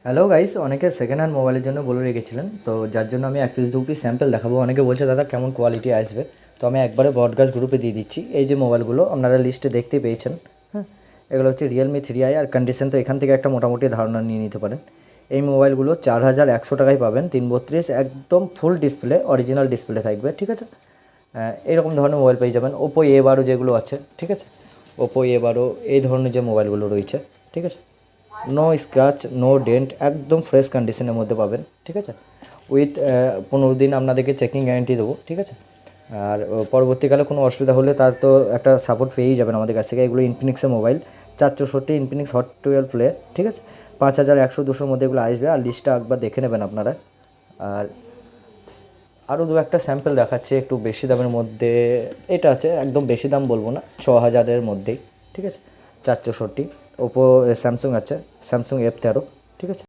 Hello guys, অনেকে second hand মোবাইলের জন্য বলে রেখেছিলেন, তো যার জন্য আমি এক পিস দু পিস স্যাম্পল দেখাবো। অনেকে বলছে দাদা কেমন কোয়ালিটি আসবে, তো আমি একবারে ব্রডকাস্ট গ্রুপে দিয়ে দিচ্ছি। এই যে মোবাইলগুলো আপনারা লিস্টে দেখতে পেয়েছেন, হ্যাঁ, এগুলো হচ্ছে রিয়েলমি 3i। আর কন্ডিশন তো এখান থেকে একটা মোটামুটি ধারণা নিয়ে নিতে পারেন। এই মোবাইলগুলো 4100 টাকায় পাবেন, 332, একদম ফুল ডিসপ্লে, অরিজিনাল ডিসপ্লে থাকবে, ঠিক আছে। এরকম ধরনের মোবাইল পেয়ে যাবেন। ওপো A12 যেগুলো আছে, ঠিক আছে, ওপো A12 এই ধরনের যে মোবাইলগুলো রয়েছে, ঠিক আছে, নো স্ক্র্যাচ নো ডেন্ট, একদম ফ্রেশ কন্ডিশনের মধ্যে পাবেন, ঠিক আছে। উইথ 15 দিন আপনাদেরকে চেকিং গ্যারেন্টি দেবো, ঠিক আছে। আর পরবর্তীকালে কোনো অসুবিধা হলে তার তো একটা সাপোর্ট পেয়েই যাবেন আমাদের কাছ থেকে। এগুলো ইনফিনিক্সের মোবাইল, 464 ইনফিনিক্স হট 12 প্লে, ঠিক আছে। 5100 200 মধ্যে এগুলো আসবে। আর লিস্টটা একবার দেখে নেবেন আপনারা। আর আরও দু একটা স্যাম্পল দেখাচ্ছে একটু বেশি দামের মধ্যে। এটা আছে, একদম বেশি দাম বলবো না, 6000-এর মধ্যেই, ঠিক আছে। 464 ওপো, স্যামসুং আছে, স্যামসুং F13, ঠিক আছে।